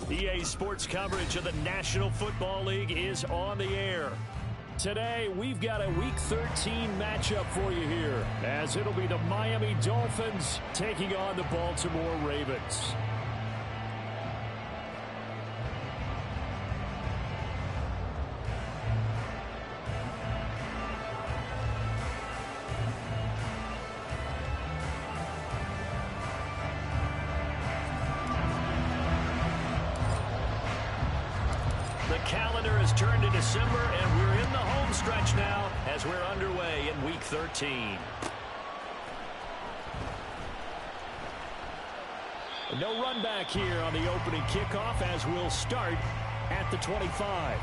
EA Sports coverage of the National Football League is on the air. Today, we've got a Week 13 matchup for you here, as it'll be the Miami Dolphins taking on the Baltimore Ravens. The calendar has turned to December, and we're in the home stretch now as we're underway in Week 13. No run back here on the opening kickoff as we'll start at the 25.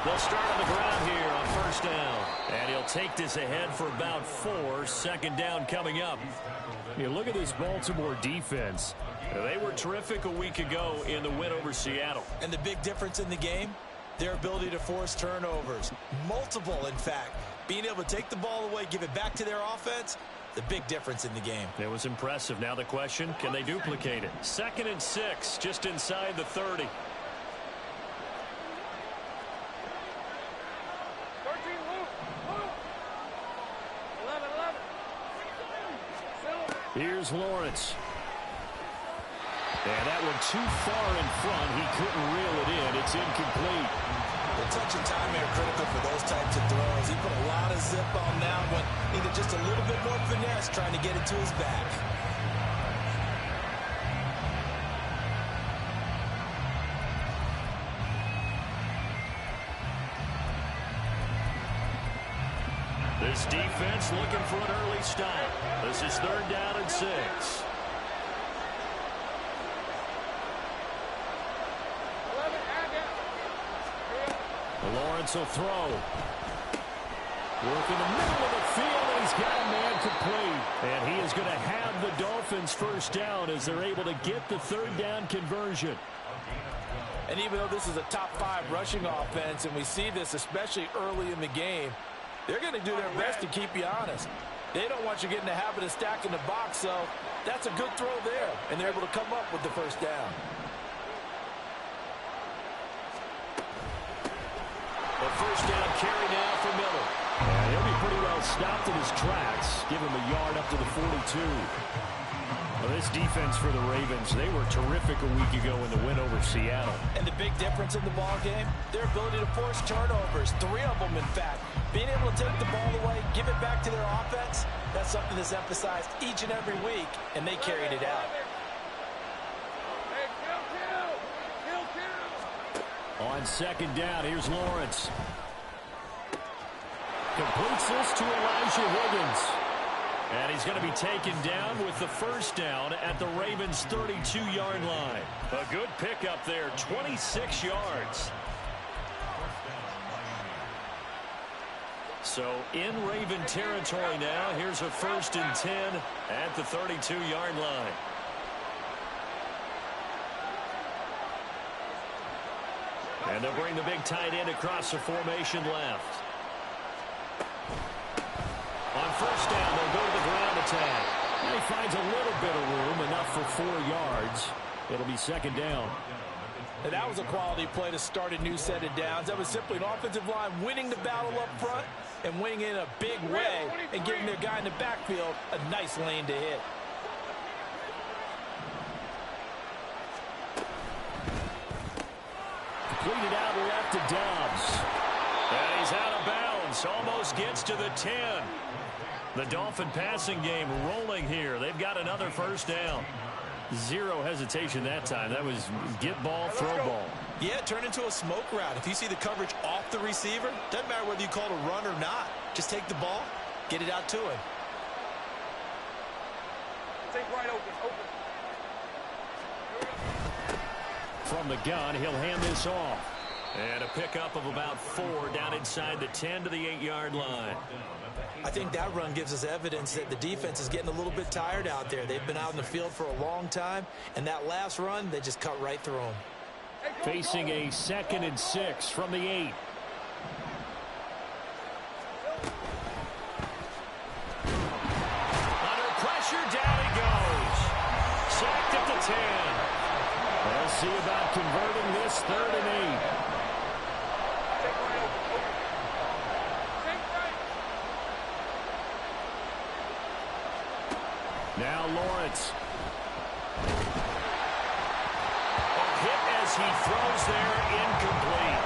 They'll start on the ground here on first down. And he'll take this ahead for about 4. Second down coming up. You look at this Baltimore defense. They were terrific a week ago in the win over Seattle. And the big difference in the game, their ability to force turnovers. Multiple, in fact. Being able to take the ball away, give it back to their offense, the big difference in the game. It was impressive. Now the question, can they duplicate it? 2nd and 6, just inside the 30. Here's Lawrence. And that one too far in front. He couldn't reel it in. It's incomplete. The touch and time are critical for those types of throws. He put a lot of zip on that one. Needed just a little bit more finesse trying to get it to his back. This defense looking for an early stop. This is 3rd down and 6. Lawrence will throw. Work in the middle of the field, and he's got a man complete. And he is going to have the Dolphins first down as they're able to get the 3rd down conversion. And even though this is a top 5 rushing offense, and we see this especially early in the game, they're going to do their best to keep you honest. They don't want you getting the habit of stacking the box, so that's a good throw there, and they're able to come up with the first down. The first down carry now for Miller. And he'll be pretty well stopped in his tracks. Give him a yard up to the 42. Well, this defense for the Ravens, they were terrific a week ago in the win over Seattle. And the big difference in the ball game, their ability to force turnovers, 3 of them in fact. Being able to take the ball away, give it back to their offense, that's something that's emphasized each and every week, and they carried it out. On 2nd down, here's Lawrence. Completes this to Elijah Higgins. And he's going to be taken down with the first down at the Ravens' 32-yard line. A good pickup there, 26 yards. So in Raven territory now, here's a 1st and 10 at the 32-yard line. And they'll bring the big tight end across the formation left. On first down, they'll go to the ground attack. And he finds a little bit of room, enough for 4 yards. It'll be 2nd down. And that was a quality play to start a new set of downs. That was simply an offensive line winning the battle up front and winning in a big way and giving their guy in the backfield a nice lane to hit. Completed out left to Dobbs. And he's out of bounds. Almost gets to the 10. The Dolphin passing game rolling here. They've got another first down. Zero hesitation that time. That was get ball, throw ball. Yeah, turn into a smoke route. If you see the coverage off the receiver, doesn't matter whether you call it a run or not. Just take the ball, get it out to him. Take right open. From the gun, he'll hand this off. And a pickup of about 4 down inside the 10 to the 8-yard line. I think that run gives us evidence that the defense is getting a little bit tired out there. They've been out in the field for a long time, and that last run, they just cut right through them. Facing a 2nd and 6 from the 8. Under pressure, down he goes. Sacked at the 10. We'll see about converting this 3rd and 8. Now Lawrence. A hit as he throws there, incomplete.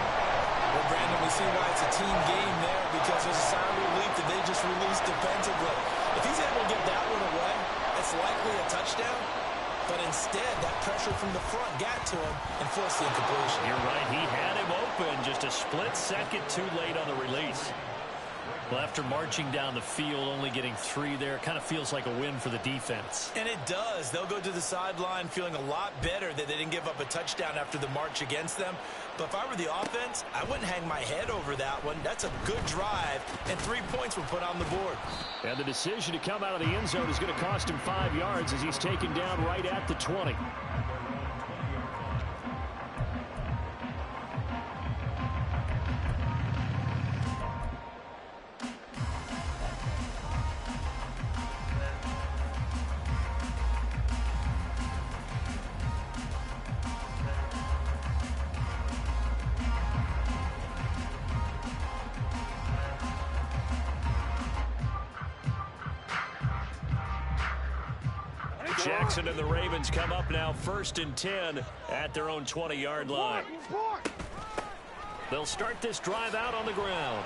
Well, Brandon, we see why it's a team game there, because there's a sign of relief that they just released defensively. If he's able to get that one away, it's likely a touchdown. But instead, that pressure from the front got to him and forced the incompletion. You're right. He had him open. Just a split second too late on the release. Well, after marching down the field, only getting 3 there, kind of feels like a win for the defense. And it does. They'll go to the sideline feeling a lot better that they didn't give up a touchdown after the march against them. But if I were the offense, I wouldn't hang my head over that one. That's a good drive, and 3 points were put on the board. And the decision to come out of the end zone is going to cost him 5 yards as he's taken down right at the 20. Jackson and the Ravens come up now 1st and 10 at their own 20-yard line. They'll start this drive out on the ground.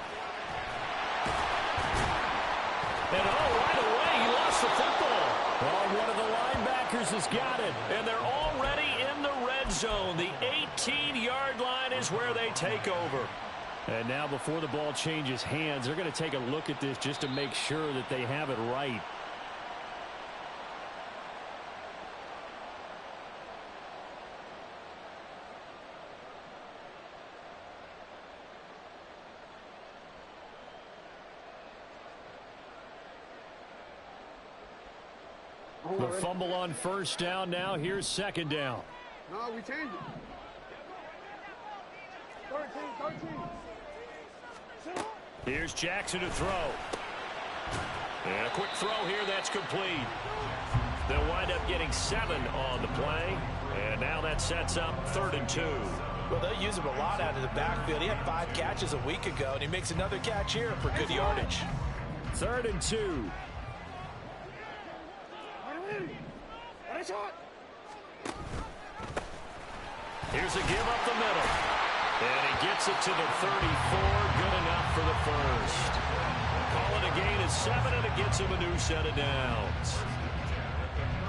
And right away, he lost the football. Oh, one of the linebackers has got it. And they're already in the red zone. The 18-yard line is where they take over. And now before the ball changes hands, they're going to take a look at this just to make sure that they have it right. The fumble on 1st down. Now here's 2nd down. No, we changed it. 13. Here's Jackson to throw. And a quick throw here. That's complete. They'll wind up getting 7 on the play. And now that sets up 3rd and 2. Well, they'll use him a lot out of the backfield. He had 5 catches a week ago, and he makes another catch here for good yardage. 3rd and 2. Here's a give up the middle. And he gets it to the 34. Good enough for the first. Call it a gain of 7, and it gets him a new set of downs.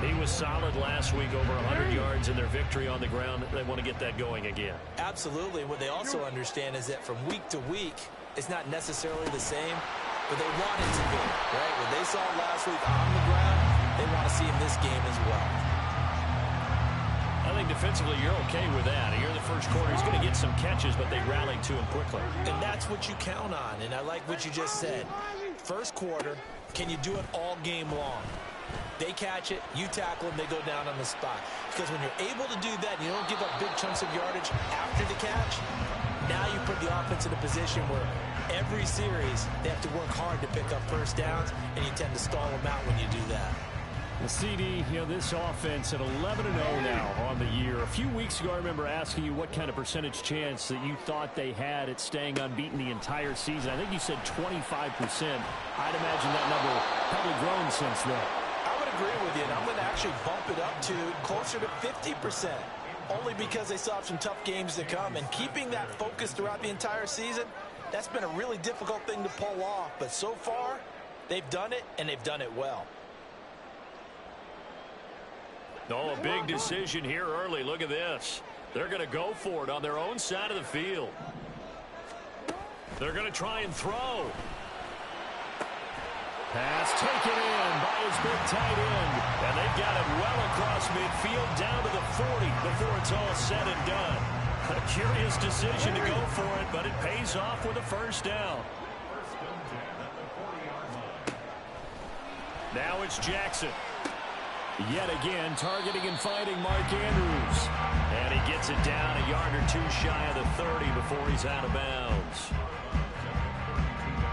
He was solid last week, over 100 yards in their victory on the ground. They want to get that going again. Absolutely. What they also understand is that from week to week, it's not necessarily the same, but they want it to be, right? What they saw last week on the ground, they want to see in this game as well. I think defensively you're okay with that. Here in the first quarter, he's going to get some catches, but they rallied to him quickly. And that's what you count on, and I like what you just said. First quarter, can you do it all game long? They catch it, you tackle them, they go down on the spot. Because when you're able to do that, and you don't give up big chunks of yardage after the catch, now you put the offense in a position where every series they have to work hard to pick up first downs, and you tend to stall them out when you do that. The CD, this offense at 11-0 now on the year. A few weeks ago, I remember asking you what kind of percentage chance that you thought they had at staying unbeaten the entire season. I think you said 25%. I'd imagine that number probably grown since then. I would agree with you, and I'm going to actually bump it up to closer to 50%. Only because they still have some tough games to come, and keeping that focus throughout the entire season, that's been a really difficult thing to pull off. But so far, they've done it, and they've done it well. Oh, a big decision here early. Look at this. They're going to go for it on their own side of the field. They're going to try and throw. Pass taken in by his big tight end. And they've got it well across midfield down to the 40 before it's all said and done. A curious decision to go for it, but it pays off with a first down. Now it's Jackson. Yet again, targeting and fighting Mark Andrews. And he gets it down a yard or two shy of the 30 before he's out of bounds.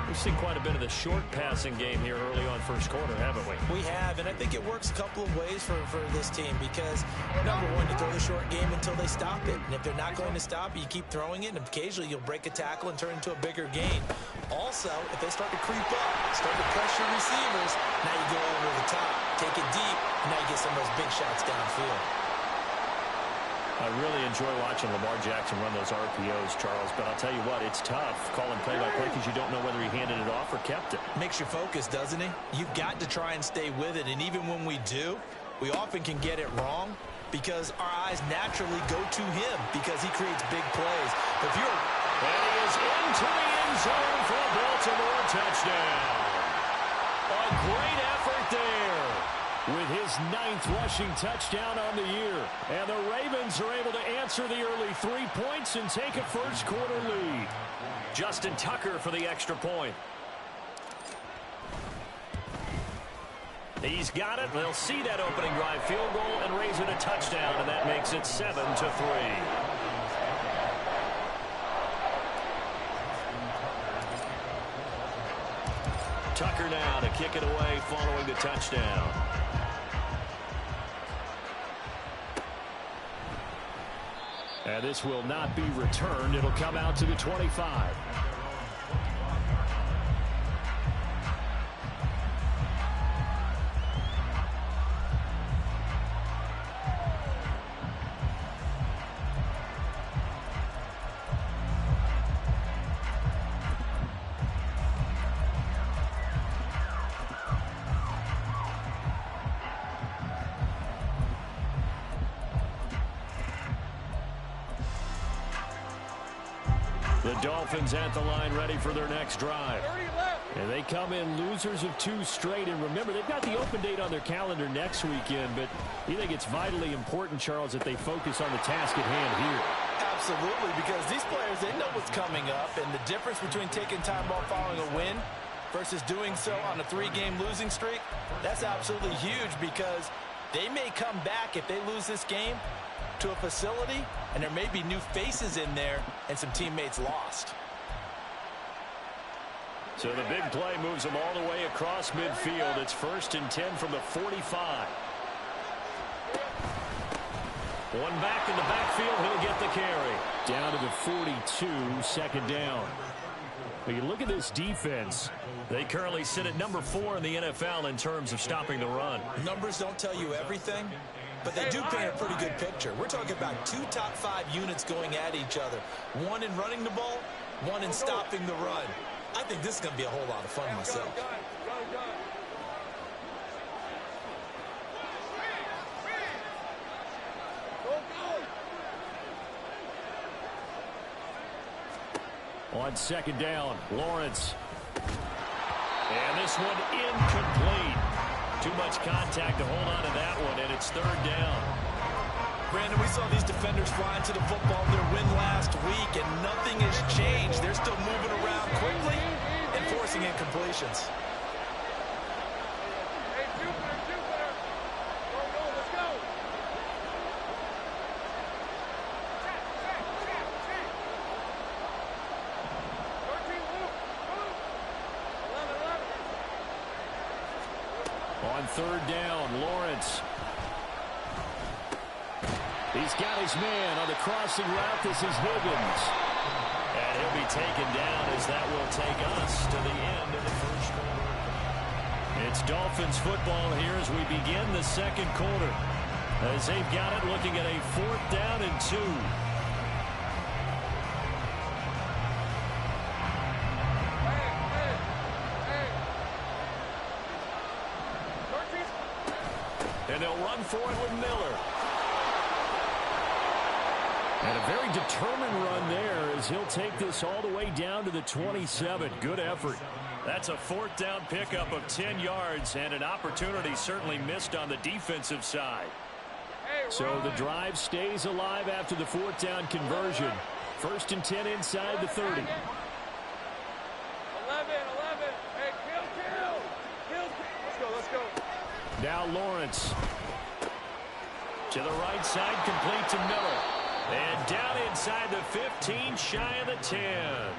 We've seen quite a bit of the short passing game here early on first quarter, haven't we? We have, and I think it works a couple of ways for this team because, number one, you throw the short game until they stop it. And if they're not going to stop it, you keep throwing it, and occasionally you'll break a tackle and turn it into a bigger gain. Also, if they start to creep up, start to pressure receivers, now you go over the top, take it deep, and now you get some of those big shots downfield. I really enjoy watching Lamar Jackson run those RPOs, Charles, but I'll tell you what, it's tough calling play-by-play because you don't know whether he handed it off or kept it. Makes you focus, doesn't he? You've got to try and stay with it, and even when we do, we often can get it wrong because our eyes naturally go to him because he creates big plays. If you're... And he is into the end zone for a Baltimore touchdown. A great effort there. With his 9th rushing touchdown on the year. And the Ravens are able to answer the early 3 points and take a first quarter lead. Justin Tucker for the extra point. He's got it. They'll see that opening drive field goal and raise it a touchdown, and that makes it 7-3. Tucker now to kick it away following the touchdown. And this will not be returned. It'll come out to the 25. The Dolphins at the line ready for their next drive. And they come in losers of 2 straight. And remember, they've got the open date on their calendar next weekend. But you think it's vitally important, Charles, that they focus on the task at hand here. Absolutely, because these players, they know what's coming up. And the difference between taking time off following a win versus doing so on a 3-game losing streak, that's absolutely huge because they may come back if they lose this game to a facility, and there may be new faces in there and some teammates lost. So the big play moves them all the way across midfield. It's 1st and 10 from the 45. One back in the backfield. He'll get the carry. Down to the 42, 2nd down. But you look at this defense. They currently sit at number 4 in the NFL in terms of stopping the run. Numbers don't tell you everything, but they do paint a pretty good picture. We're talking about 2 top 5 units going at each other. One in running the ball, one in stopping the run. I think this is going to be a whole lot of fun myself. On 2nd down, Lawrence. And this one incomplete. Too much contact to hold on to that one, and it's 3rd down. Brandon, we saw these defenders fly into the football in their win last week, and nothing has changed. They're still moving around quickly and forcing incompletions. Hey, Jupiter. Go, let's go. Check. 13, move. 11. On 3rd down, Lawrence. He's got his man on the crossing route. This is Higgins. And he'll be taken down as that will take us to the end of the first quarter. It's Dolphins football here as we begin the 2nd quarter. As they've got it looking at a 4th down and 2. And they'll run for it with Miller. And a very determined run there as he'll take this all the way down to the 27. Good effort. That's a 4th down pickup of 10 yards and an opportunity certainly missed on the defensive side. Hey, So the drive stays alive after the 4th down conversion. 1st and 10 inside the 30. 11. Hey, kill. Let's go. Now Lawrence. To the right side, complete to Miller. And down inside the 15, shy of the 10.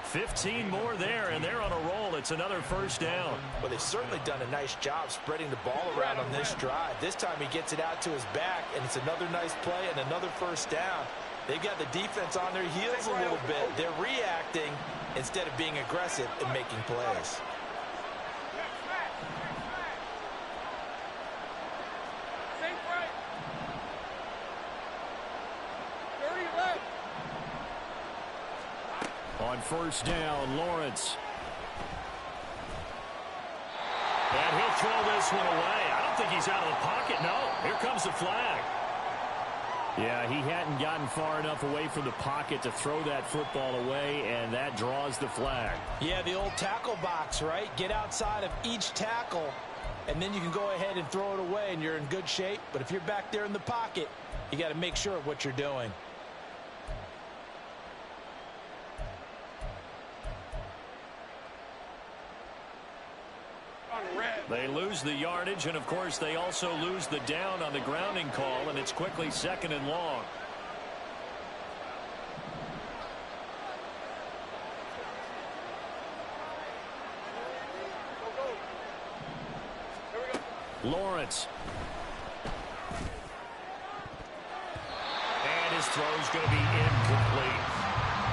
15 more there, and they're on a roll. It's another 1st down. Well, they've certainly done a nice job spreading the ball around on this drive. This time he gets it out to his back, and it's another nice play and another 1st down. They've got the defense on their heels a little bit. They're reacting instead of being aggressive and making plays. On 1st down, Lawrence. And he'll throw this one away. I don't think he's out of the pocket. No, here comes the flag. Yeah, he hadn't gotten far enough away from the pocket to throw that football away, and that draws the flag. Yeah, the old tackle box, right? Get outside of each tackle, and then you can go ahead and throw it away, and you're in good shape. But if you're back there in the pocket, you got to make sure of what you're doing. They lose the yardage, and, of course, they also lose the down on the grounding call, and it's quickly 2nd and long. Lawrence. And his throw's going to be incomplete.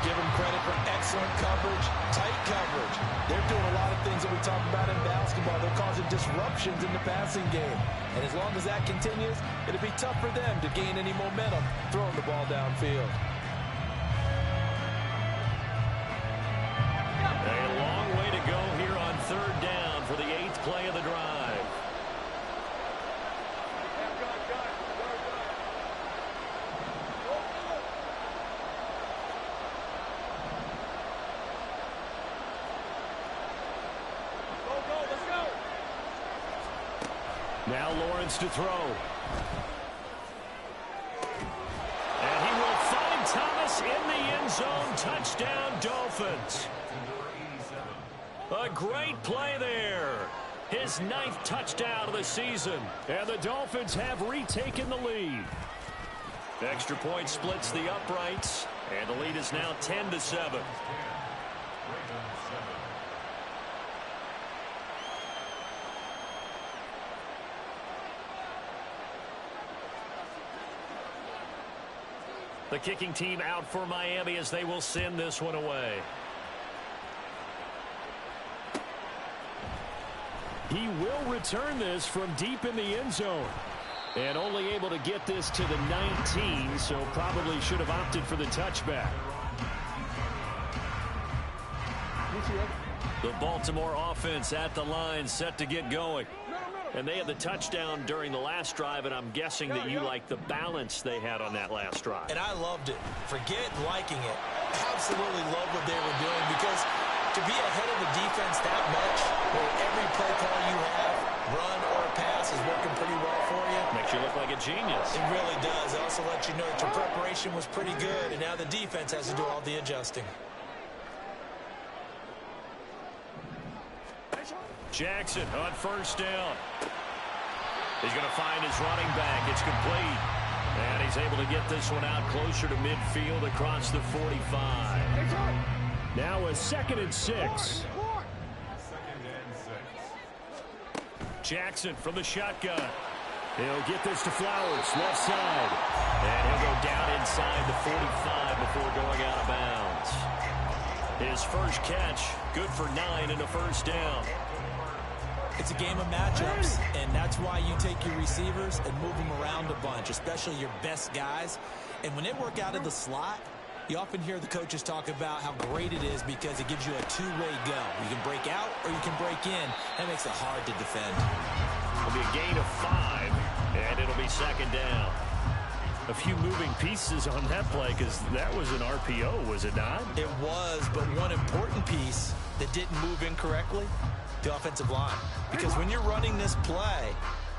Give him credit for excellent coverage, tight coverage. They're doing a lot of things that we talk about in basketball. They're causing disruptions in the passing game. And as long as that continues, it'll be tough for them to gain any momentum throwing the ball downfield. A long way to go here on 3rd down for the 8th play of the drive. Now Lawrence to throw. And he will find Thomas in the end zone. Touchdown, Dolphins. A great play there. His 9th touchdown of the season. And the Dolphins have retaken the lead. Extra point splits the uprights. And the lead is now 10-7. The kicking team out for Miami as they will send this one away. He will return this from deep in the end zone. And only able to get this to the 19, so probably should have opted for the touchback. The Baltimore offense at the line, set to get going. And they had the touchdown during the last drive, and I'm guessing that you like the balance they had on that last drive. And I loved it. Forget liking it. Absolutely love what they were doing, because to be ahead of the defense that much, where every play call you have, run or pass, is working pretty well for you. Makes you look like a genius. It really does. It also lets you know that your preparation was pretty good, and now the defense has to do all the adjusting. Jackson on 1st down. He's going to find his running back. It's complete. And he's able to get this one out closer to midfield across the 45. Now a 2nd and 6. Jackson from the shotgun. He'll get this to Flowers, left side. And he'll go down inside the 45 before going out of bounds. His first catch, good for 9 and a 1st down. It's a game of matchups, and that's why you take your receivers and move them around a bunch, especially your best guys. And when they work out of the slot, you often hear the coaches talk about how great it is because it gives you a two-way go. You can break out or you can break in. That makes it hard to defend. It'll be a gain of 5, and it'll be 2nd down. A few moving pieces on that play because that was an RPO, was it not? It was, but one important piece that didn't move incorrectly, the offensive line. Because when you're running this play,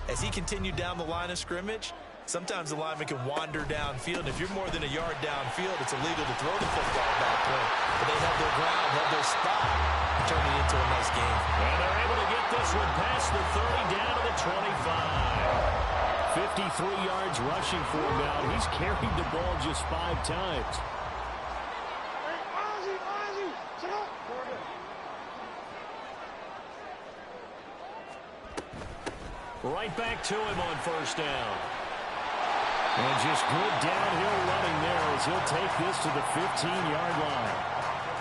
as he continued down the line of scrimmage, Sometimes the lineman can wander downfield, and if you're more than a yard downfield, it's illegal to throw the football at that point. But they held their ground, held their spot, and turned it into a nice game. And they're able to get this one past the 30 down to the 25. 53 yards rushing for him now. He's carried the ball just 5 times. Right back to him on first down. And just good downhill running there as he'll take this to the 15-yard line.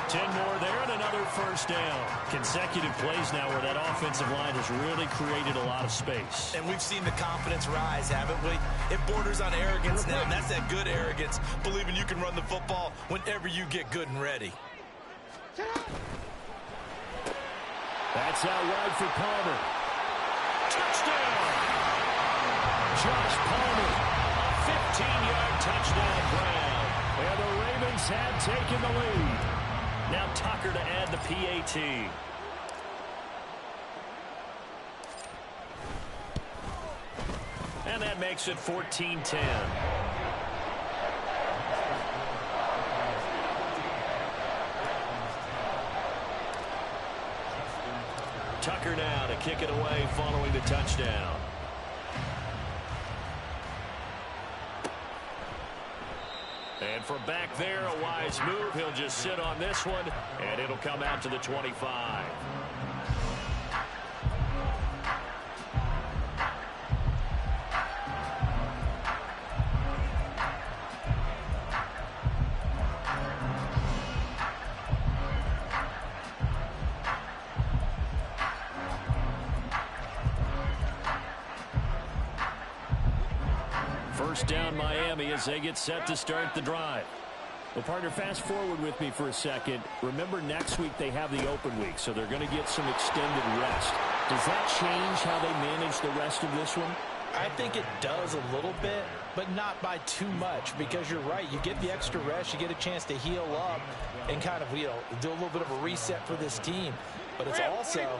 10 more there and another first down. Consecutive plays now where that offensive line has really created a lot of space. And we've seen the confidence rise, haven't we? It borders on arrogance now, and that's that good arrogance, believing you can run the football whenever you get good and ready. That's out wide for Palmer. Touchdown! Josh Palmer, a 15-yard touchdown grab. And the Ravens have taken the lead. Now Tucker to add the PAT. And that makes it 14-10. Tucker now to kick it away following the touchdown. And from back there, a wise move. He'll just sit on this one, and it'll come out to the 25. First down Miami as they get set to start the drive. Well, partner, fast forward with me for a second. Remember, next week they have the open week, so they're going to get some extended rest. Does that change how they manage the rest of this one? I think it does a little bit, but not by too much, because you're right. You get the extra rest, you get a chance to heal up and kind of, do a little bit of a reset for this team. But it's also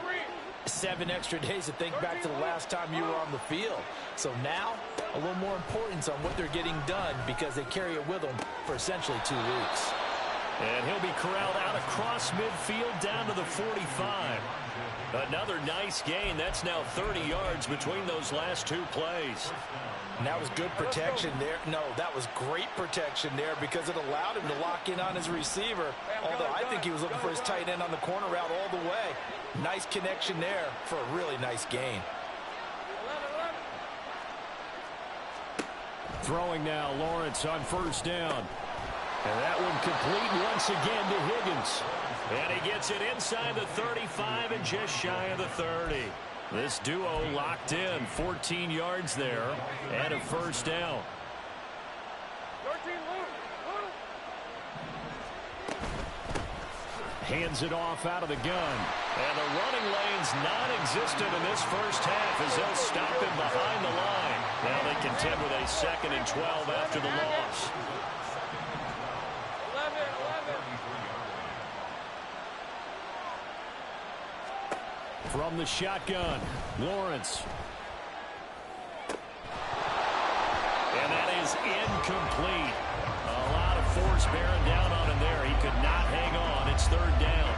7 extra days to think back to the last time you were on the field. So now, a little more importance on what they're getting done because they carry it with them for essentially 2 weeks. And he'll be corralled out across midfield down to the 45. Another nice gain. That's now 30 yards between those last 2 plays. And that was good protection there. No, that was great protection there because it allowed him to lock in on his receiver. Although I think he was looking for his tight end on the corner route all the way. Nice connection there for a really nice gain. Throwing now, Lawrence on first down. And that one complete once again to Higgins. And he gets it inside the 35 and just shy of the 30. This duo locked in, 14 yards there, and a first down. Hands it off out of the gun. And the running lane's non-existent in this first half as they'll stop him behind the line. Now they contend with a 2nd and 12 after the loss. From the shotgun, Lawrence. And that is incomplete. A lot of force bearing down on him there. He could not hang on. It's 3rd down.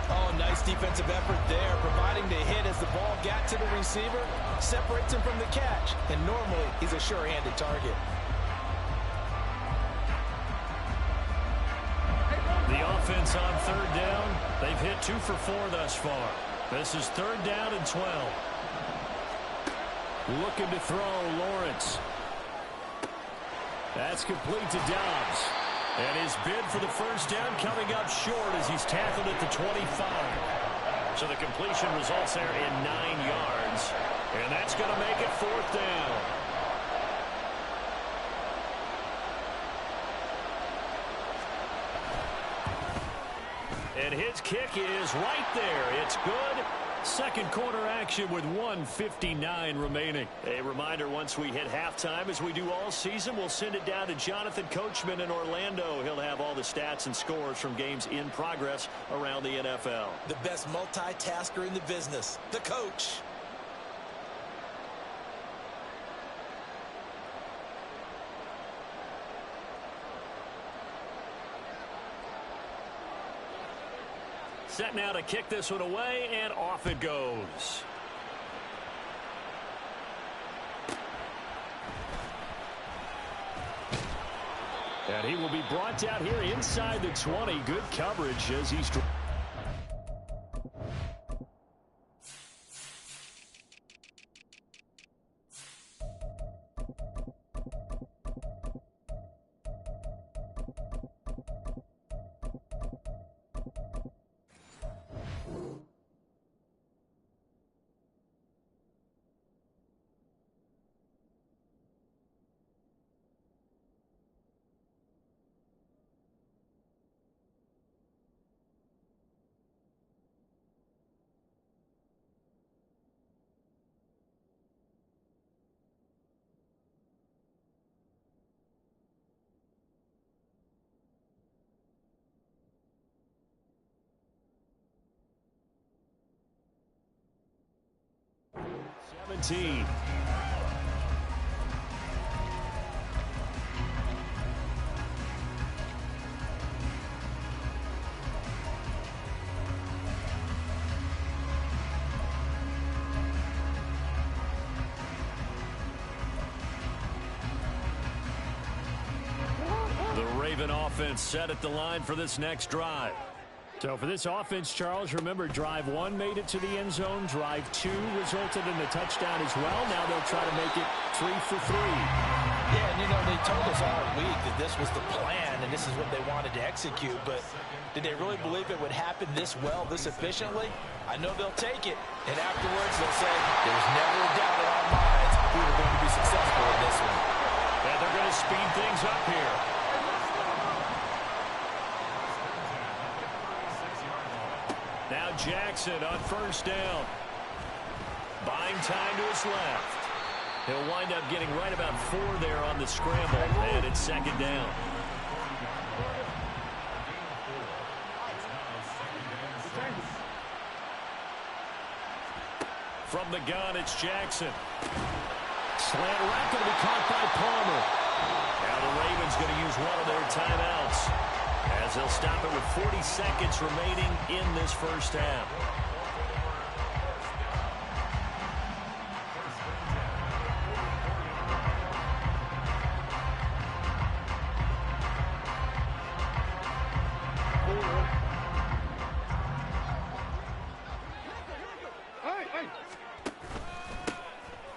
Oh, nice defensive effort there, providing the hit as the ball got to the receiver, separates him from the catch, and normally he's a sure-handed target. The offense on 3rd down, they've hit 2 for 4 thus far. This is 3rd down and 12. Looking to throw, Lawrence. That's complete to Dobbs. And his bid for the first down coming up short as he's tackled at the 25. So the completion results there in 9 yards. And that's going to make it 4th down. And his kick is right there. It's good. Second quarter action with 1:59 remaining. A reminder, once we hit halftime, as we do all season, we'll send it down to Jonathan Coachman in Orlando. He'll have all the stats and scores from games in progress around the NFL. The best multitasker in the business, the coach. Set now to kick this one away, and off it goes. And he will be brought down here inside the 20. Good coverage as he's... The Raven offense set at the line for this next drive. So for this offense, Charles, remember, drive 1 made it to the end zone. Drive 2 resulted in a touchdown as well. Now they'll try to make it 3 for 3. Yeah, and they told us all week that this was the plan and this is what they wanted to execute. But did they really believe it would happen this well, this efficiently? I know they'll take it. And afterwards, they'll say, there was never a doubt in our minds we were going to be successful in this one. Yeah, they're going to speed things up here. Now Jackson on first down. Buying time to his left. He'll wind up getting right about 4 there on the scramble, and it's second down. From the gun, it's Jackson. Slant route going to be caught by Palmer. Now the Ravens going to use one of their timeouts, as they'll stop it with 40 seconds remaining in this first half.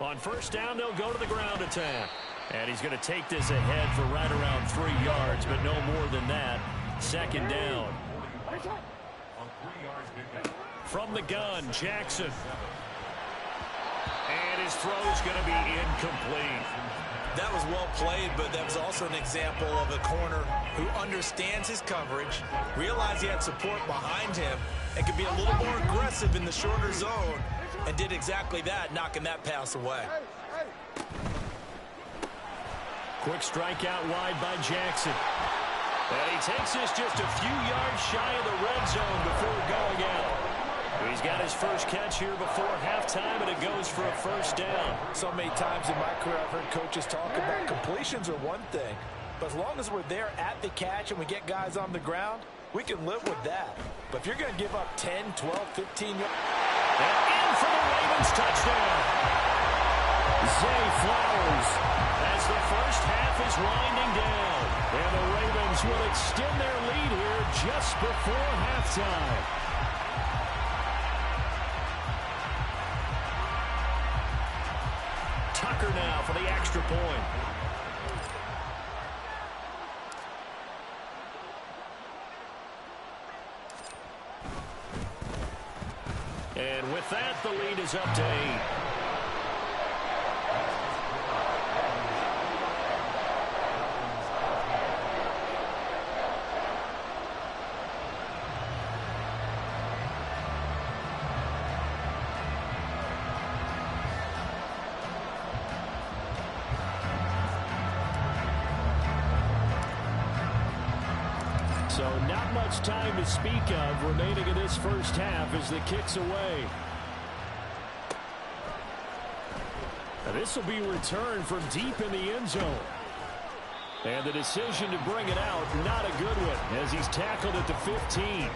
On first down, they'll go to the ground attack. And he's going to take this ahead for right around 3 yards, but no more than that. Second down. From the gun, Jackson. And his throw's going to be incomplete. That was well played, but that was also an example of a corner who understands his coverage, realized he had support behind him, and could be a little more aggressive in the shorter zone, and did exactly that, knocking that pass away. Quick strike out wide by Jackson. And he takes this just a few yards shy of the red zone before going out. He's got his first catch here before halftime, and it goes for a first down. So many times in my career I've heard coaches talk about completions are one thing, but as long as we're there at the catch and we get guys on the ground, we can live with that. But if you're going to give up 10, 12, 15 yards... And in for the Ravens touchdown. Zay Flowers, as the first half is winding down. And the Ravens will extend their lead here just before halftime. Tucker now for the extra point. And with that, the lead is up to 8. So not much time to speak of remaining in this first half as the kick's away. Now this will be returned from deep in the end zone. And the decision to bring it out, not a good one, as he's tackled at the 15.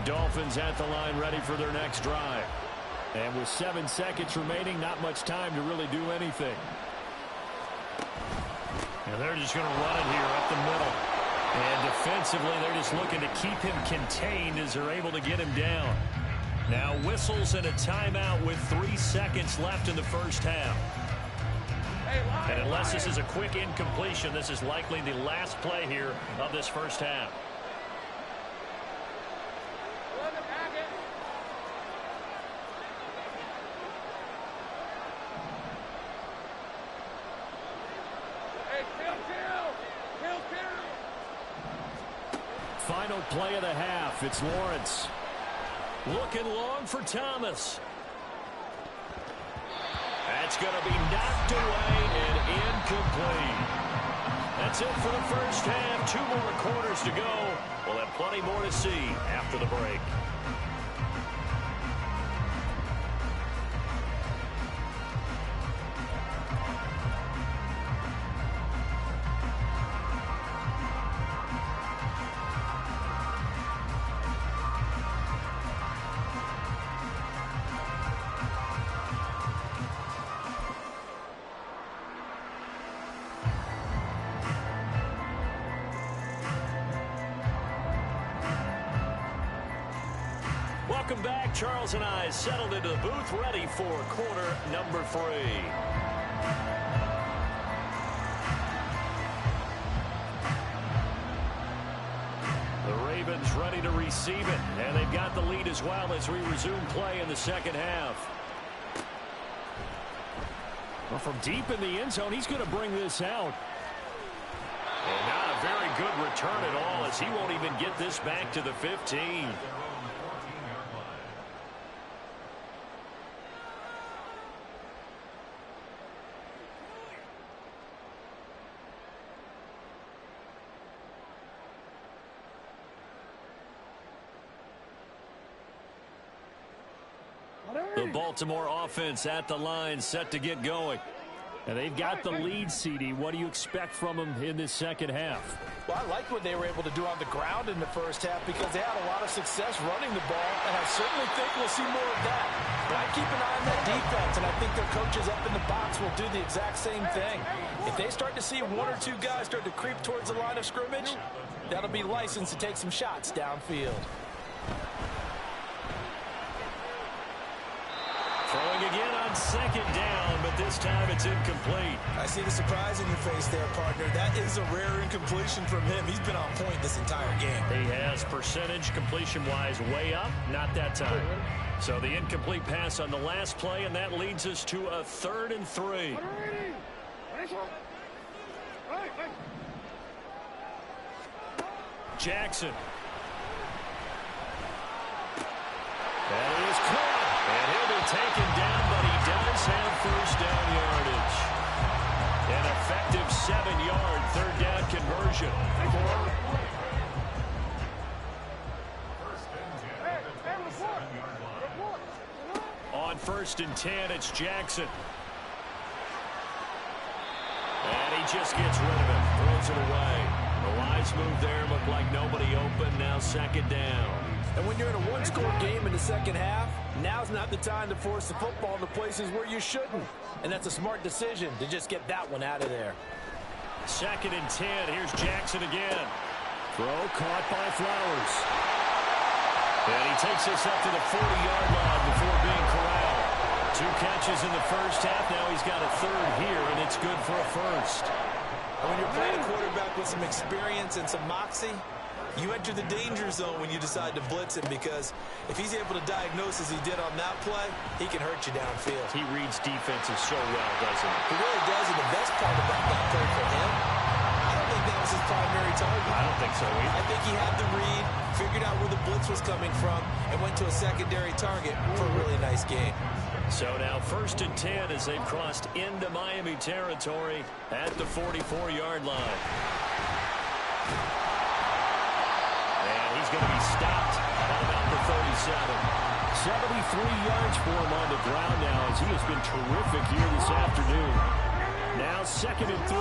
Dolphins at the line ready for their next drive. And with 7 seconds remaining, not much time to really do anything. And they're just going to run it here up the middle. And defensively, they're just looking to keep him contained as they're able to get him down. Now whistles and a timeout with 3 seconds left in the first half. And unless this is a quick incompletion, this is likely the last play here of this first half. Final play of the half. It's Lawrence. Looking long for Thomas. That's going to be knocked away and incomplete. That's it for the first half. 2 more quarters to go. We'll have plenty more to see after the break. Welcome back. Charles and I settled into the booth, ready for quarter number 3. The Ravens ready to receive it, and they've got the lead as well as we resume play in the second half. Well, from deep in the end zone, he's going to bring this out. And not a very good return at all, as he won't even get this back to the 15. The Baltimore offense at the line, set to get going. And they've got the lead, CD. What do you expect from them in this second half? Well, I like what they were able to do on the ground in the first half because they had a lot of success running the ball, and I certainly think we'll see more of that. But I keep an eye on that defense, and I think their coaches up in the box will do the exact same thing. If they start to see 1 or 2 guys start to creep towards the line of scrimmage, that'll be licensed to take some shots downfield. Throwing again on second down, but this time it's incomplete. I see the surprise in your face there, partner. That is a rare incompletion from him. He's been on point this entire game. He has percentage completion-wise way up, not that time. So the incomplete pass on the last play, and that leads us to a 3rd and 3. Jackson. That is caught. And he'll be taken down, but he does have first down yardage. An effective 7-yard 3rd down conversion. On 1st and 10, it's Jackson. And he just gets rid of it, throws it away. The wise move there, looked like nobody open, now 2nd down. And when you're in a 1-score game in the second half, now's not the time to force the football to places where you shouldn't. And that's a smart decision to just get that one out of there. 2nd and 10. Here's Jackson again. Throw caught by Flowers. And he takes us up to the 40-yard line before being corralled. 2 catches in the first half. Now he's got a 3rd here, and it's good for a 1st. And when you're playing a quarterback with some experience and some moxie, you enter the danger zone when you decide to blitz him, because if he's able to diagnose as he did on that play, he can hurt you downfield. He reads defenses so well, doesn't he? He really does, and the best part about that play for him, I don't think that was his primary target. I don't think so either. I think he had the read, figured out where the blitz was coming from, and went to a secondary target for a really nice game. So now 1st and 10 as they've crossed into Miami territory at the 44-yard line. He's going to be stopped at about the 37. 73 yards for him on the ground now, as he has been terrific here this afternoon. Now 2nd and 3.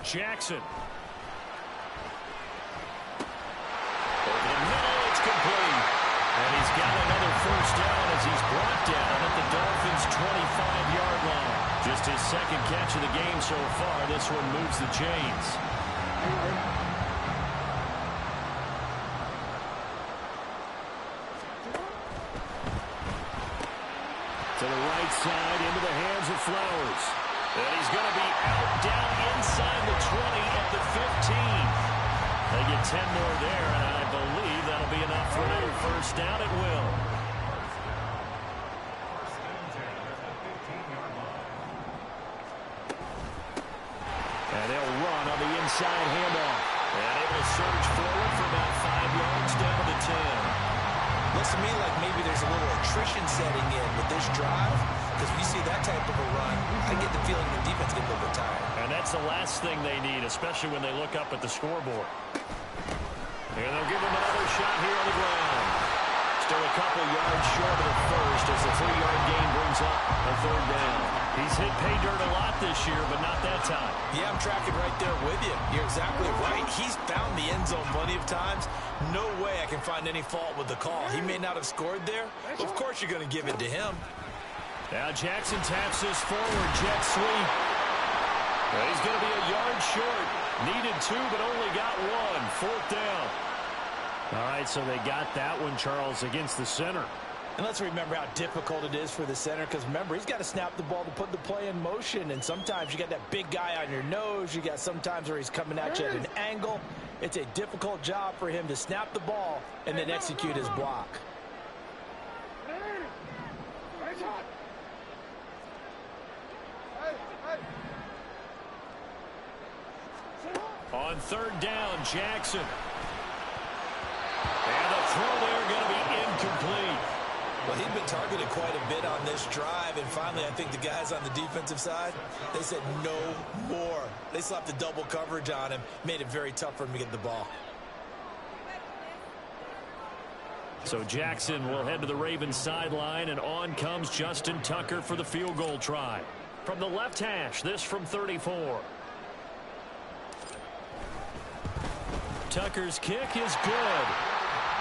Jackson. Over the middle, it's complete. And he's got another first down as he's brought down at the Dolphins' 25-yard line. Just his second catch of the game so far. This one moves the chains. To the right side, into the hands of Flowers. And he's going to be out, down inside the 20 at the 15. They get 10 more there, and I believe that'll be enough for another first down at will. And they'll run on the inside handoff. And able to surge forward for about 5 yards down to the 10. Looks to me like maybe there's a little attrition setting in with this drive, because when you see that type of a run, I get the feeling the defense gets a little bit tired. And that's the last thing they need, especially when they look up at the scoreboard. And they'll give him another shot here on the ground. Still a couple yards short of the first as the 3-yard gain brings up a third down. He's hit pay dirt a lot this year, but not that time. Yeah, I'm tracking right there with you. You're exactly right. He's found the end zone plenty of times. No way I can find any fault with the call. He may not have scored there, but of course you're going to give it to him. Now Jackson taps this forward, jet sweep. Well, he's going to be a yard short. Needed 2, but only got 1. 4th down. All right, so they got that one, Charles, against the center. And let's remember how difficult it is for the center, because remember, he's got to snap the ball to put the play in motion, and sometimes you got that big guy on your nose. You got sometimes where he's coming at you at an angle. It's a difficult job for him to snap the ball and then execute his block. On 3rd down, Jackson. And the throw there going to be incomplete. Well, he'd been targeted quite a bit on this drive, and finally I think the guys on the defensive side, they said no more. They slapped the double coverage on him, made it very tough for him to get the ball. So Jackson will head to the Ravens sideline, and on comes Justin Tucker for the field goal try. From the left hash, this from 34. Tucker's kick is good.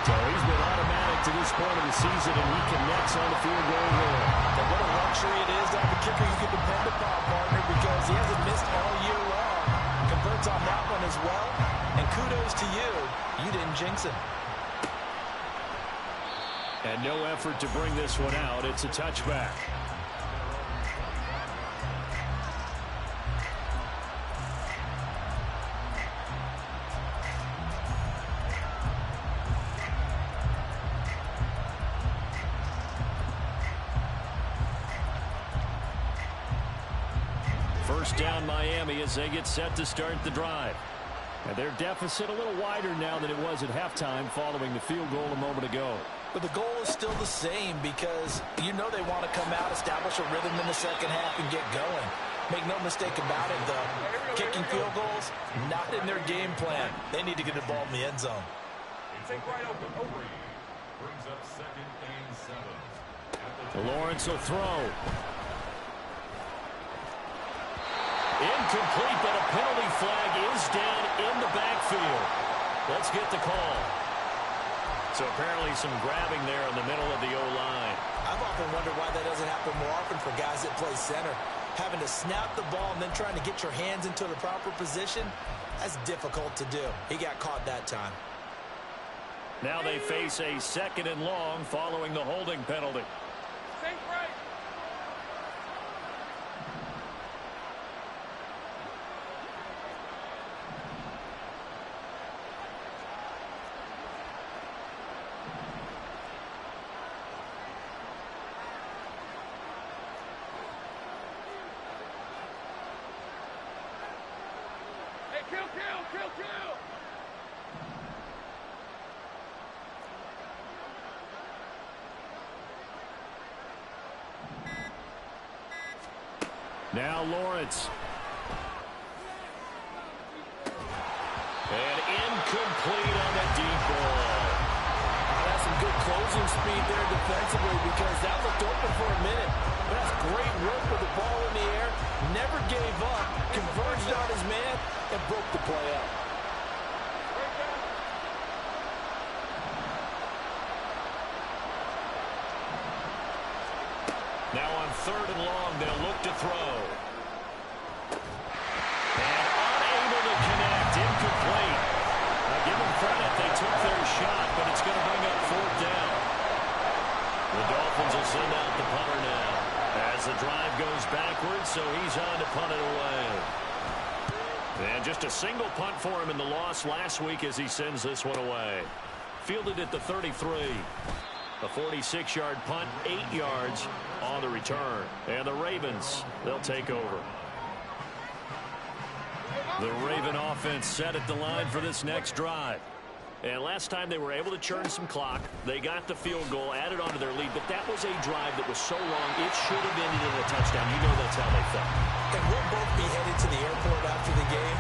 So he's been automatic to this point of the season, and he connects on the field goal here. But what a luxury it is to have a kicker you can depend upon, partner, because he hasn't missed all year long. Converts on that one as well, and kudos to you. You didn't jinx him. And no effort to bring this one out. It's a touchback. First down Miami as they get set to start the drive. And their deficit a little wider now than it was at halftime following the field goal a moment ago. But the goal is still the same, because you know they want to come out, establish a rhythm in the second half, and get going. Make no mistake about it, though. Kicking field goals, not in their game plan. They need to get the ball in the end zone. Lawrence will throw. Incomplete, but a penalty flag is down in the backfield. Let's get the call. So apparently some grabbing there in the middle of the O-line. I've often wondered why that doesn't happen more often for guys that play center. Having to snap the ball and then trying to get your hands into the proper position, that's difficult to do. He got caught that time. Now they face a 2nd and long following the holding penalty. Think right. Kill. Now Lawrence. And incomplete on the deep ball. That's some good closing speed there defensively, because that looked open for a minute. But that's great work with the ball in the air. Never the play up. Now on 3rd and long, they'll look to throw. And unable to connect, incomplete. Now give them credit, they took their shot, but it's going to bring up 4th down. The Dolphins will send out the punter now. As the drive goes backwards, so he's on to punt it away. And just a single punt for him in the loss last week as he sends this one away. Fielded at the 33. A 46-yard punt, 8 yards on the return. And the Ravens, they'll take over. The Raven offense set at the line for this next drive. And last time they were able to churn some clock. They got the field goal, added on to their lead. But that was a drive that was so long, it should have ended in a touchdown. You know that's how they felt. And we'll both be headed to the airport after the game.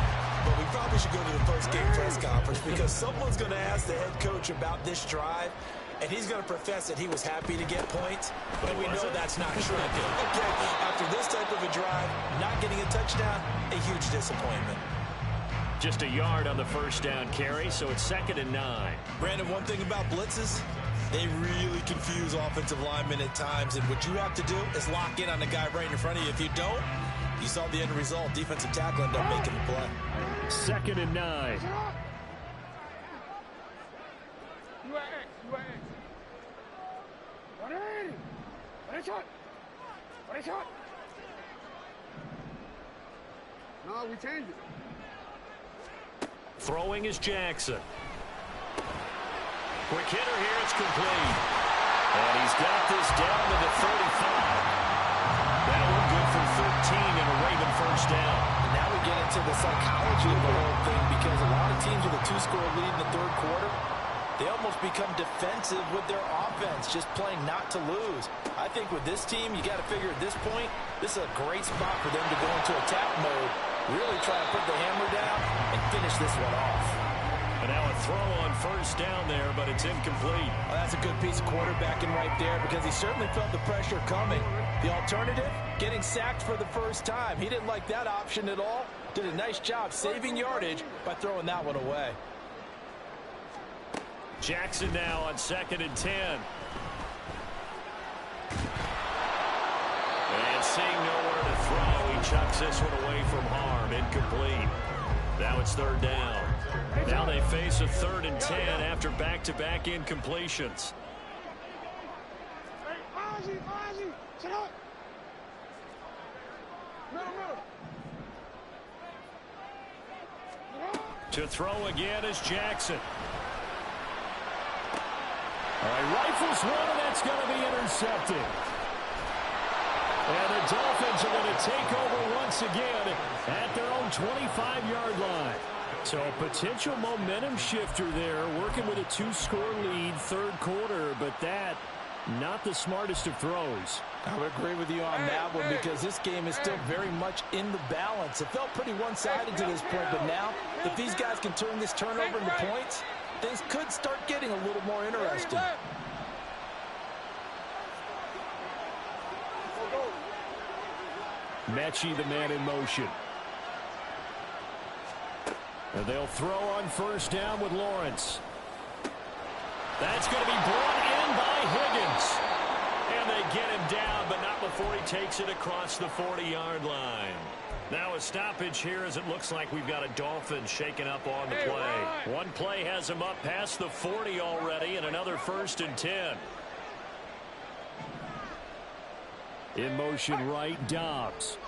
But we probably should go to the post-game press conference because someone's going to ask the head coach about this drive. And he's going to profess that he was happy to get points. But we know that's not true. Okay, after this type of a drive, not getting a touchdown, a huge disappointment. Just a yard on the first down carry, so it's 2nd and 9. Brandon, one thing about blitzes, they really confuse offensive linemen at times. And what you have to do is lock in on the guy right in front of you. If you don't, you saw the end result. Defensive tackle ended up making the play. 2nd and 9. No, we changed it. Throwing is Jackson. Quick hitter here, it's complete. And he's got this down to the 35. That one good for 13 and a Raven first down. And now we get into the psychology of the whole thing because a lot of teams with a 2-score lead in the 3rd quarter, they almost become defensive with their offense, just playing not to lose. I think with this team, you got to figure at this point, this is a great spot for them to go into attack mode, really try to put the hammer down and finish this one off. And now a throw on first down there, but it's incomplete. Well, that's a good piece of quarterbacking right there because he certainly felt the pressure coming. The alternative, getting sacked for the first time. He didn't like that option at all. Did a nice job saving yardage by throwing that one away. Jackson now on 2nd and 10. And seeing nowhere to throw, he chucks this one away from harm. Incomplete. Now it's 3rd down. Now they face a 3rd and 10 after back-to-back incompletions. Hey, Ozzie, sit up. Middle. To throw again is Jackson. All right, rifles one, and that's going to be intercepted. And the Dolphins are going to take over once again at their own 25-yard line. So a potential momentum shifter there, working with a 2-score lead, 3rd quarter, but that, not the smartest of throws. I would agree with you on that one because this game is still very much in the balance. It felt pretty one-sided to this point, but now, if these guys can turn this turnover into points, things could start getting a little more interesting. Mechie, the man in motion. And they'll throw on first down with Lawrence. That's going to be brought in by Higgins. And they get him down, but not before he takes it across the 40-yard line. Now a stoppage here as it looks like we've got a Dolphin shaken up on the play. One play has him up past the 40 already, and another 1st and 10. In motion right, Dobbs.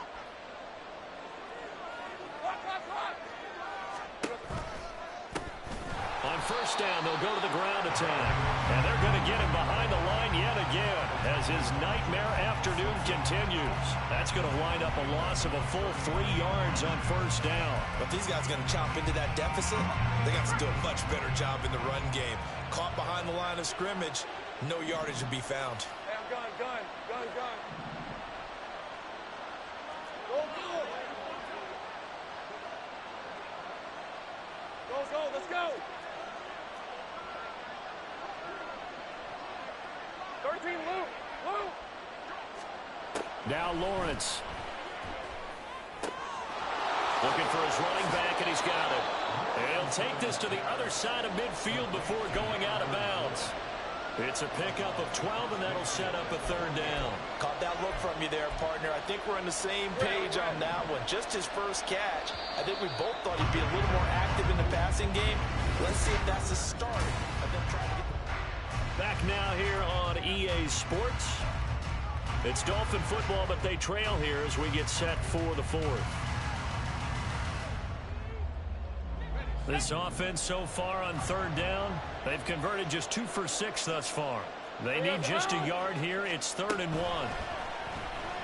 On first down, they'll go to the ground attack. And they're going to get him behind the line yet again as his nightmare afternoon continues. That's going to wind up a loss of a full 3 yards on first down. But these guys are going to chop into that deficit. They got to do a much better job in the run game. Caught behind the line of scrimmage, no yardage to be found. Hey, I'm gun. Go, let's go. 13, Lou. Now Lawrence. Looking for his running back, and he's got it. He'll take this to the other side of midfield before going out of bounds. It's a pickup of 12, and that'll set up a third down. Caught that look from you there, partner. I think we're on the same page on that one. Just his first catch. I think we both thought he'd be a little more active in the passing game. Let's see if that's the start of them trying to get... Back now here on EA Sports. It's Dolphin football, but they trail here as we get set for the fourth. This offense so far on third down, they've converted just 2 for 6 thus far. They need just a yard here. It's 3rd and 1.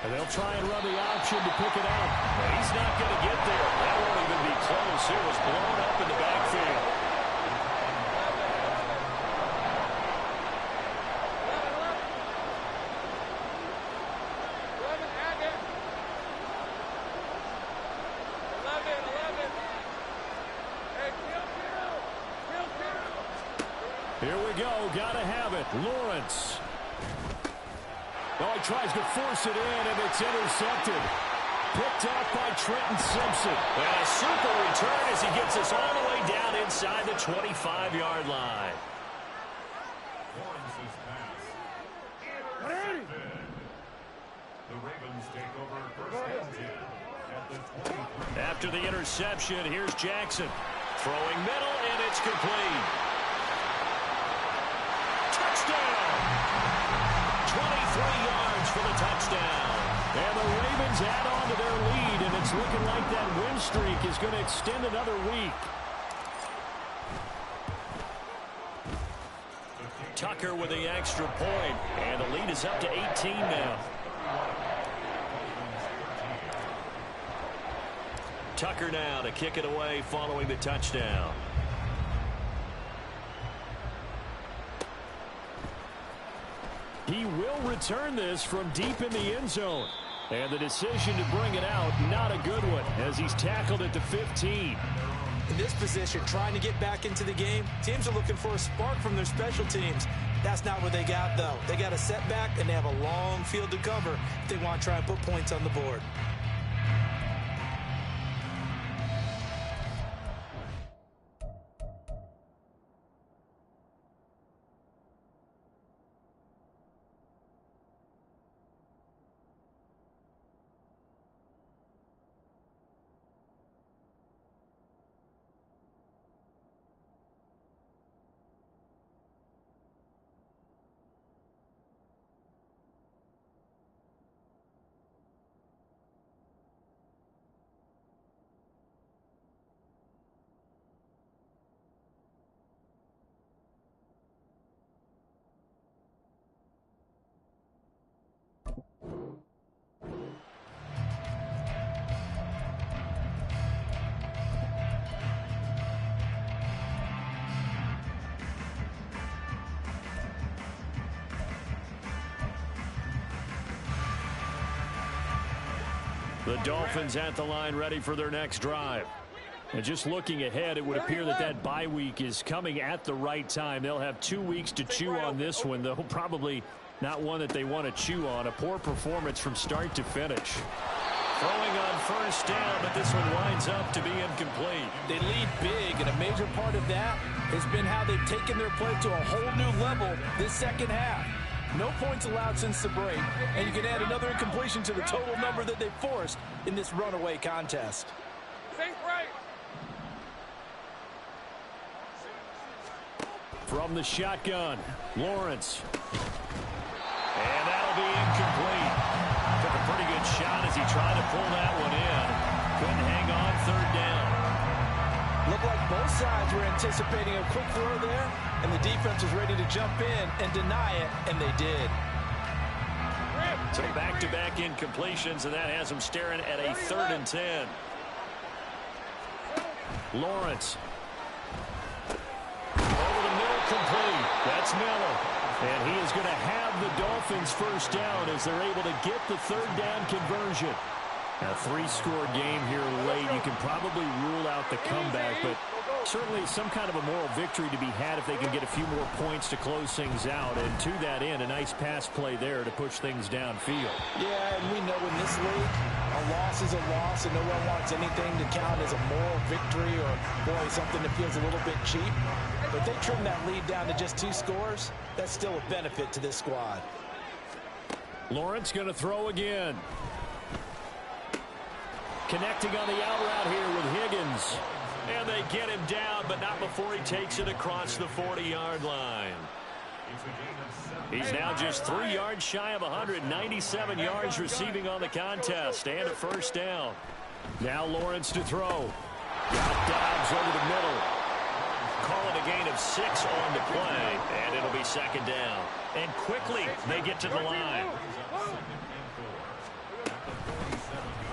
And they'll try and run the option to pick it out. He's not going to get there. That won't even be close. It was blown up in the backfield. Here we go. Got to have it. Lawrence. Oh, he tries to force it in, and it's intercepted. Picked off by Trenton Simpson. And a super return as he gets us all the way down inside the 25-yard line. Lawrence's pass. Intercepted. The Ravens take over first and 10 at the 20. After the interception, here's Jackson. Throwing middle, and it's complete. Touchdown! 23 yards for the touchdown. And the Ravens add on to their lead, and it's looking like that win streak is going to extend another week. Tucker with the extra point, and the lead is up to 18 now. Tucker now to kick it away following the touchdown. He will return this from deep in the end zone. And the decision to bring it out, not a good one, as he's tackled at the 15. In this position, trying to get back into the game, teams are looking for a spark from their special teams. That's not what they got, though. They got a setback, and they have a long field to cover if they want to try and put points on the board. The Dolphins at the line ready for their next drive. And just looking ahead, it would appear that that bye week is coming at the right time. They'll have 2 weeks to chew on this one, though probably not one that they want to chew on. A poor performance from start to finish. Throwing on first down, but this one winds up to be incomplete. They lead big, and a major part of that has been how they've taken their play to a whole new level this second half. No points allowed since the break, and you can add another incompletion to the total number that they forced in this runaway contest. From the shotgun, Lawrence. And that'll be incomplete. Took a pretty good shot as he tried to pull that one in. Couldn't hang on, third down. Looked like both sides were anticipating a quick throw there, and the defense was ready to jump in and deny it, and they did. So back-to-back incompletions, and that has them staring at a 3rd and 10. Lawrence. Over the middle, complete. That's Miller. And he is going to have the Dolphins first down as they're able to get the 3rd down conversion. A 3-score game here late. You can probably rule out the comeback, but certainly some kind of a moral victory to be had if they can get a few more points to close things out. And to that end, a nice pass play there to push things downfield. Yeah, and we know in this league, a loss is a loss, and no one wants anything to count as a moral victory or, boy, something that feels a little bit cheap. But they trim that lead down to just 2 scores. That's still a benefit to this squad. Lawrence going to throw again. Connecting on the out route here with Higgins. And they get him down, but not before he takes it across the 40-yard line. He's now just 3 yards shy of 197 yards receiving on the contest and a first down. Now Lawrence to throw. Got Dobbs over the middle. Calling a gain of 6 on the play, and it'll be second down. And quickly they get to the line.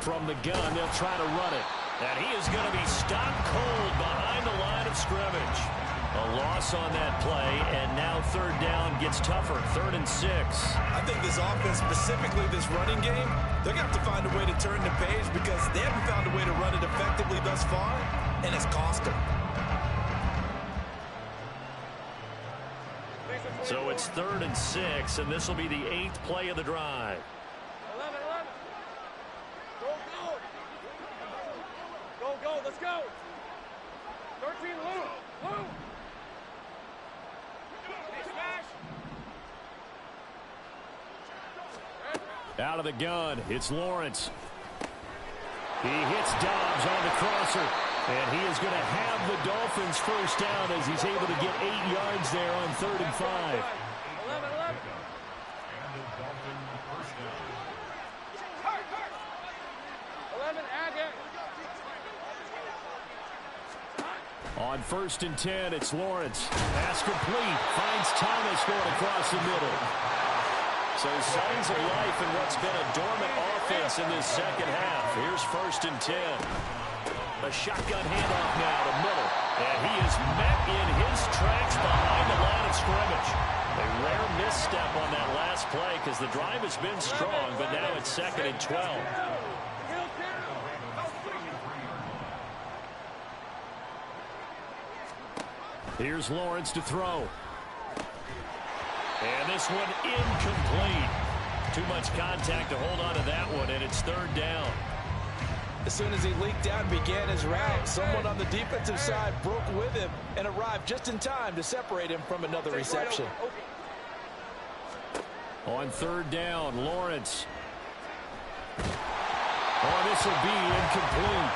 From the gun, they'll try to run it. And he is going to be stopped cold behind the line of scrimmage. A loss on that play, and now third down gets tougher. 3rd and 6. I think this offense, specifically this running game, they're going to have to find a way to turn the page because they haven't found a way to run it effectively thus far, and it's cost them. So it's 3rd and 6, and this will be the 8th play of the drive. 11. Go, let's go. 13, Lou. Out of the gun, it's Lawrence. He hits Dobbs on the crosser, and he is going to have the Dolphins first down as he's able to get 8 yards there on 3rd and 5. 11. And the Dolphin first down. 11, add it. On 1st and 10, it's Lawrence. Pass complete. Finds Thomas going across the middle. So signs of life in what's been a dormant offense in this second half. Here's 1st and 10. A shotgun handoff now to middle. And he is met in his tracks behind the line of scrimmage. A rare misstep on that last play because the drive has been strong, but now it's 2nd and 12. Here's Lawrence to throw. And this one incomplete. Too much contact to hold on to that one, and it's 3rd down. As soon as he leaked out and began his route, someone on the defensive side broke with him and arrived just in time to separate him from another reception. On 3rd down, Lawrence. Oh, this will be incomplete.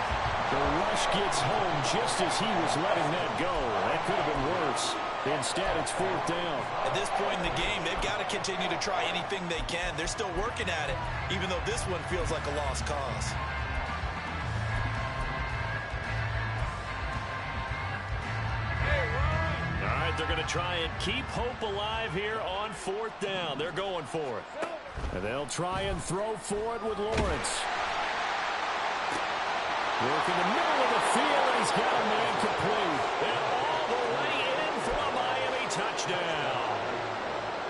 The rush gets home just as he was letting that go. That could have been worse. Instead, it's 4th down. At this point in the game, they've got to continue to try anything they can. They're still working at it, even though this one feels like a lost cause. All right, they're going to try and keep hope alive here on 4th down. They're going for it. And they'll try and throw for it with Lawrence. Work in the middle of the field, and he's got a man complete. And all the way in for a Miami touchdown.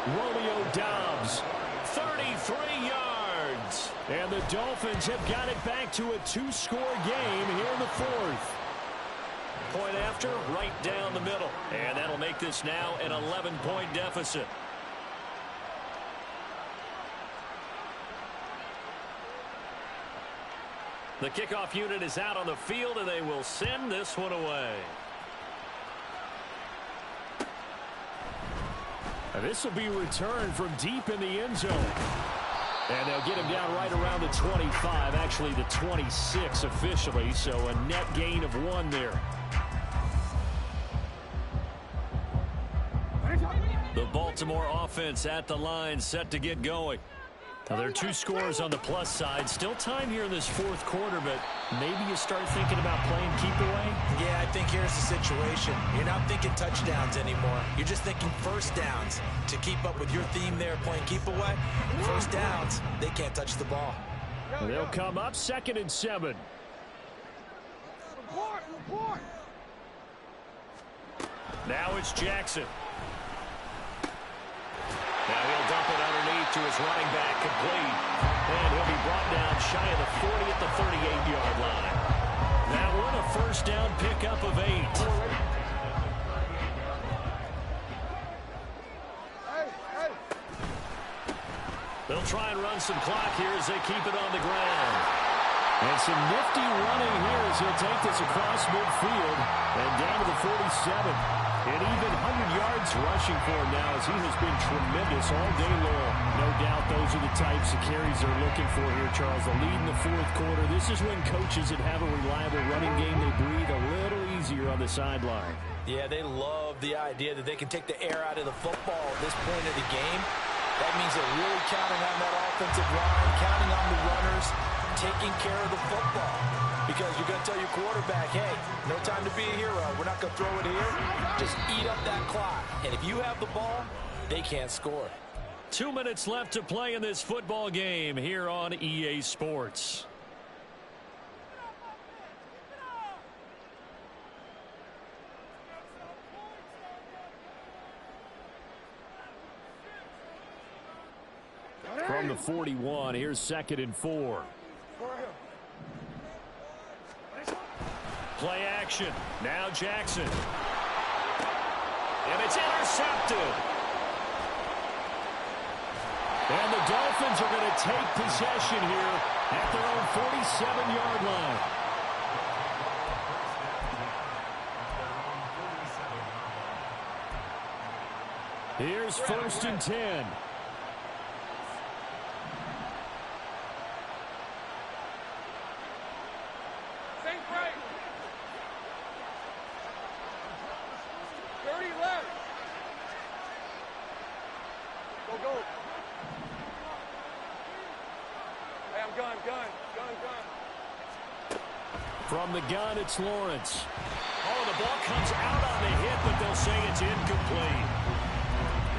Romeo Dobbs, 33 yards. And the Dolphins have got it back to a 2-score game here in the 4th. Point after, right down the middle. And that'll make this now an 11-point deficit. The kickoff unit is out on the field, and they will send this one away. And this will be returned from deep in the end zone. And they'll get him down right around the 25, actually the 26 officially, so a net gain of 1 there. The Baltimore offense at the line, set to get going. Now, there are 2 scores on the plus side. Still time here in this 4th quarter, but maybe you start thinking about playing keep away? Yeah, I think here's the situation. You're not thinking touchdowns anymore. You're just thinking first downs. To keep up with your theme there, playing keep away, first downs, they can't touch the ball. They'll come up 2nd and 7. Now it's Jackson. Now he'll dump it underneath to his running back, complete. And he'll be brought down shy of the 40 at the 38-yard line. That one a first down pickup of 8. They'll try and run some clock here as they keep it on the ground. And some nifty running here as he'll take this across midfield and down to the 47. An even 100 yards rushing for him now as he has been tremendous all day long. No doubt those are the types of carries they're looking for here, Charles. The lead in the fourth quarter. This is when coaches that have a reliable running game, they breathe a little easier on the sideline. Yeah, they love the idea that they can take the air out of the football at this point of the game. That means they're really counting on that offensive line, counting on the runners, taking care of the football. Because you're going to tell your quarterback, hey, no time to be a hero. We're not going to throw it here. Just eat up that clock. And if you have the ball, they can't score. 2 minutes left to play in this football game here on EA Sports. From the 41, here's 2nd and 4. Play action. Now Jackson. And it's intercepted. And the Dolphins are going to take possession here at their own 47-yard line. Here's 1st and 10. From the gun, it's Lawrence. Oh, the ball comes out on the hit, but they'll say it's incomplete.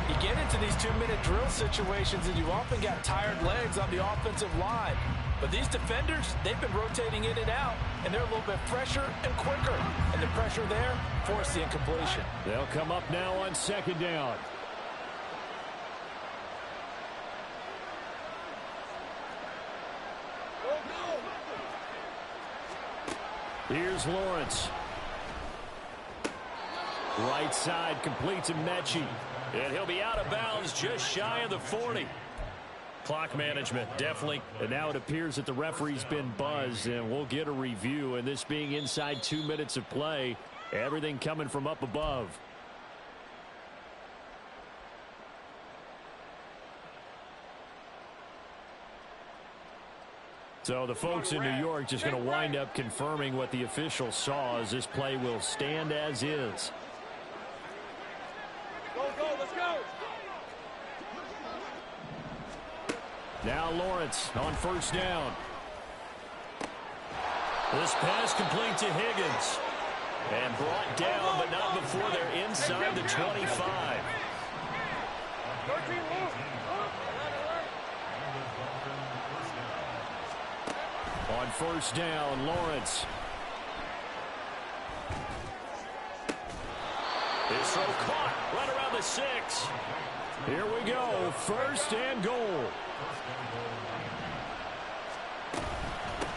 You get into these 2-minute drill situations, and you've often got tired legs on the offensive line. But these defenders, they've been rotating in and out, and they're a little bit fresher and quicker. And the pressure there forced the incompletion. They'll come up now on 2nd down. Here's Lawrence. Right side completes to Mechie. And he'll be out of bounds just shy of the 40. Clock management, definitely. And now it appears that the referee's been buzzed, and we'll get a review. And this being inside 2 minutes of play, everything coming from up above. So the folks in New York just going to wind up confirming what the officials saw as this play will stand as is. Go, let's go. Now Lawrence on 1st down. This pass complete to Higgins. And brought down, but not before they're inside the 25. 13, move. On 1st down, Lawrence. His throw caught right around the 6. Here we go, 1st and goal.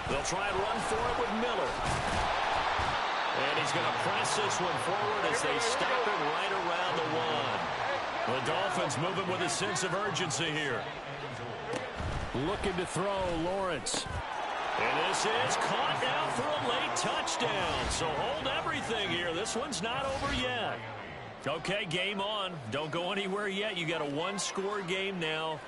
They'll try and run for it with Miller. And he's going to press this one forward as they stop it right around the 1. The Dolphins moving with a sense of urgency here. Looking to throw, Lawrence. And this is caught now for a late touchdown. So hold everything here. This one's not over yet. Okay, game on. Don't go anywhere yet. You got a 1-score game now.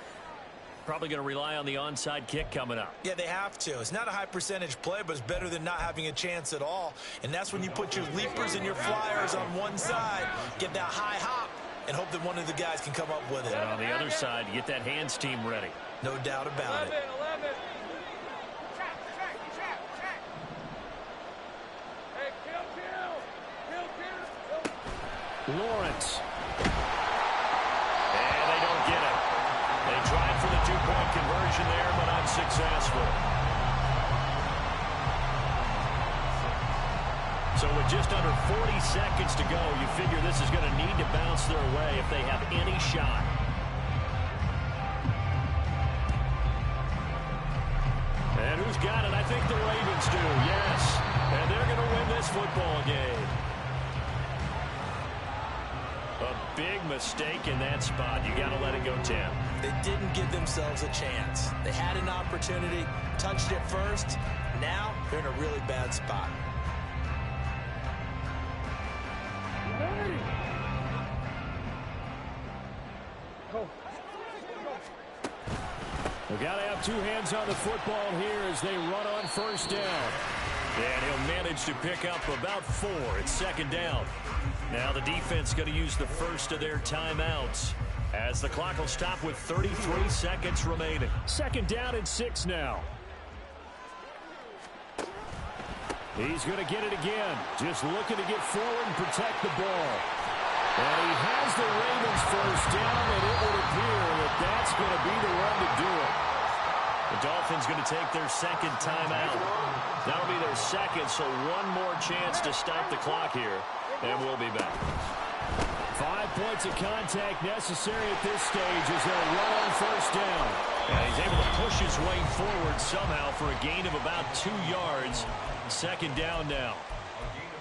Probably going to rely on the onside kick coming up. Yeah, they have to. It's not a high percentage play, but it's better than not having a chance at all. And that's when you put your leapers and your flyers on one side, get that high hop, and hope that one of the guys can come up with it. And on the other side, you get that hands team ready. No doubt about it. 11. Hey, kill. Lawrence. And they don't get it. They tried for the 2-point conversion there, but unsuccessful. So with just under 40 seconds to go, you figure this is going to need to bounce their way if they have any shot. And who's got it? I think the Ravens do, yes. And they're going to win this football game. A big mistake in that spot. You got to let it go, Tim. They didn't give themselves a chance. They had an opportunity, touched it first. Now they're in a really bad spot. We've got to have two hands on the football here as they run on first down. And he'll manage to pick up about 4. It's second down. Now the defense going to use the first of their timeouts as the clock will stop with 33 seconds remaining. Second down and 6 now. He's going to get it again. Just looking to get forward and protect the ball. And he has the Ravens first down, and it would appear that that's going to be the one to do it. The Dolphins going to take their second timeout. That'll be their second, so one more chance to stop the clock here, and we'll be back. 5 points of contact necessary at this stage as they'll run on first down. And he's able to push his way forward somehow for a gain of about 2 yards. Second down now.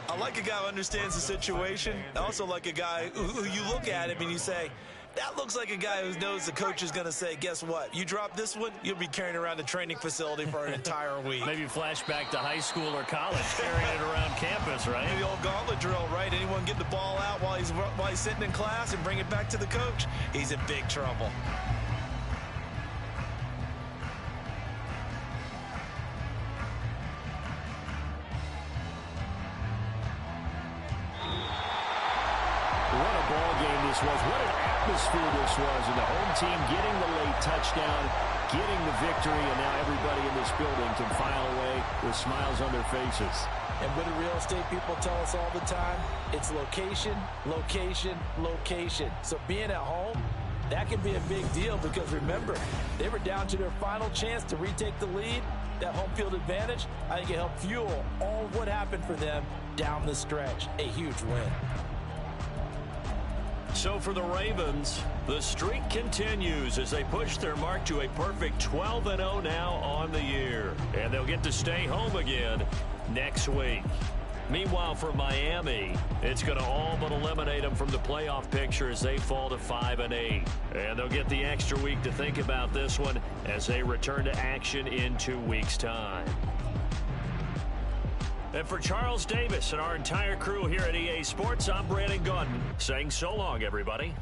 I like a guy who understands the situation. I also like a guy who you look at him and you say, that looks like a guy who knows the coach is going to say, guess what? You drop this one, you'll be carrying around the training facility for an entire week. Maybe flashback to high school or college, carrying it around campus, right? Maybe the old gauntlet drill, right? Anyone get the ball out while he's sitting in class and bring it back to the coach? He's in big trouble. What a ball game this was. What an atmosphere this was. And the home team getting the late touchdown, getting the victory, and now everybody in this building can file away with smiles on their faces. And what do real estate people tell us all the time? It's location, location, location. So being at home, that can be a big deal because remember, they were down to their final chance to retake the lead. That home field advantage, I think it helped fuel all of what happened for them down the stretch. A huge win. So for the Ravens, the streak continues as they push their mark to a perfect 12-0 now on the year. And they'll get to stay home again next week. Meanwhile, for Miami, it's going to all but eliminate them from the playoff picture as they fall to 5-8. And they'll get the extra week to think about this one as they return to action in 2 weeks' time. And for Charles Davis and our entire crew here at EA Sports, I'm Brandon Gaudin saying so long, everybody.